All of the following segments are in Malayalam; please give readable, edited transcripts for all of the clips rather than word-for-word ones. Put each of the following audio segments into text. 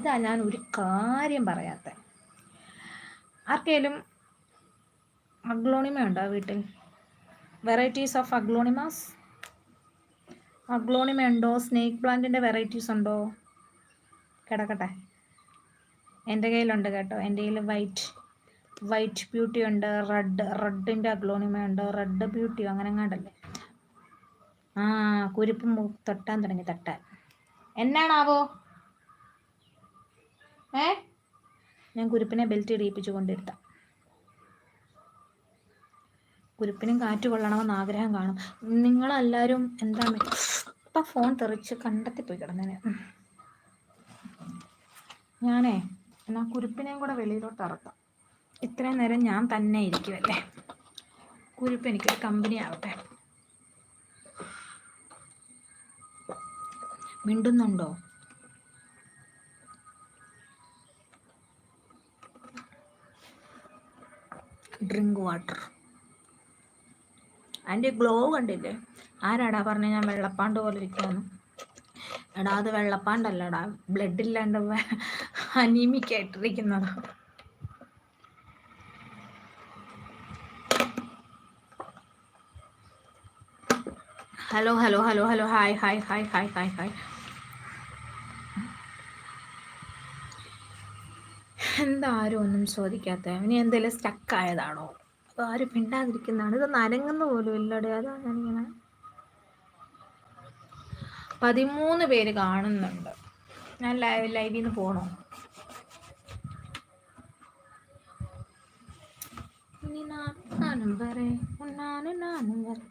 ഇതാ ഞാൻ ഒരു കാര്യം പറയാത്ത. ആർക്കേലും അഗ്ലോണിമ ഉണ്ടോ വീട്ടിൽ? Varieties of aglaonemas. അഗ്ലോണിമ ഉണ്ടോ? സ്നേക്ക് പ്ലാന്റിൻ്റെ വെറൈറ്റീസ് ഉണ്ടോ? കിടക്കട്ടെ, എൻ്റെ കയ്യിലുണ്ട് കേട്ടോ. എൻ്റെ കയ്യിൽ വൈറ്റ് ബ്യൂട്ടി ഉണ്ട്, റെഡിൻ്റെ അഗ്ലോണിമ ഉണ്ട്, റെഡ് ബ്യൂട്ടി അങ്ങനെ എങ്ങാണ്ടല്ലേ. കുരുപ്പ് തൊട്ടാൻ തുടങ്ങി. തട്ടാൻ എന്നാണാവോ? ഞാൻ കുരുപ്പിനെ ബെൽറ്റ് ഇടിയിപ്പിച്ചു കൊണ്ടിരുത്താം. കുരുപ്പിനും കാറ്റ് കൊള്ളണമെന്ന് ആഗ്രഹം കാണും. നിങ്ങളെല്ലാവരും എന്താണ് ഇപ്പം ഫോൺ തെറിച്ച് കണ്ടെത്തിപ്പോയി കിടന്നേനെ. ഞാനേ എന്നാൽ കുരുപ്പിനെയും കൂടെ വെളിയിലോട്ട് ഇറക്കാം. ഇത്രയും നേരം ഞാൻ തന്നെ ഇരിക്കുമല്ലേ. കുരുപ്പ് എനിക്കൊരു കമ്പനി ആവട്ടെ. മിണ്ടുന്നുണ്ടോ? Drink water. അതിൻ്റെ ഗ്ലോ കണ്ടില്ലേ? ആരാടാ പറഞ്ഞ ഞാൻ വെള്ളപ്പാണ്ട് പോലെ ഇരിക്കുമെന്ന്? എടാ അത് വെള്ളപ്പാണ്ടല്ലടാ, ബ്ലഡ് ഇല്ലാണ്ട് അനീമിക് ആയിട്ടിരിക്കുന്നത്. Hello hello hello hello hi hi hi hi hi hi. എന്താ ആരും ഒന്നും ചോദിക്കാത്ത? ഇനി എന്തെങ്കിലും സ്റ്റക്കായതാണോ? അപ്പോൾ ആരും മിണ്ടാതിരിക്കുന്നതാണ്. ഇതൊന്നും അനങ്ങുന്ന പോലും ഇല്ലടേ. അതാ ഞാനിങ്ങനെ 13 പേര് കാണുന്നുണ്ട്. ഞാൻ ലൈവിൽ നിന്ന് പോകണോ? നാനും വരെ നാനും വരെ.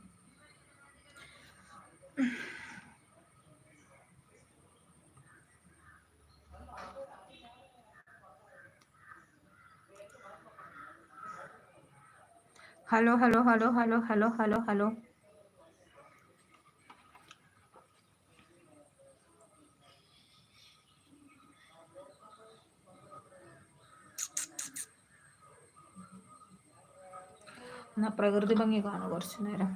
Hello hello hello hello hello hello hello. എന്നാ പ്രകൃതി ഭംഗി കാണും കുറച്ചു നേരം.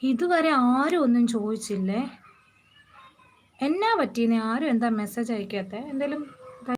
ഇതുവരെ ആരും ഒന്നും ചോദിച്ചില്ലേ? എന്നാ പറ്റീന്ന്? ആരും എന്താ മെസ്സേജ് അയക്കാത്ത? എന്തെങ്കിലും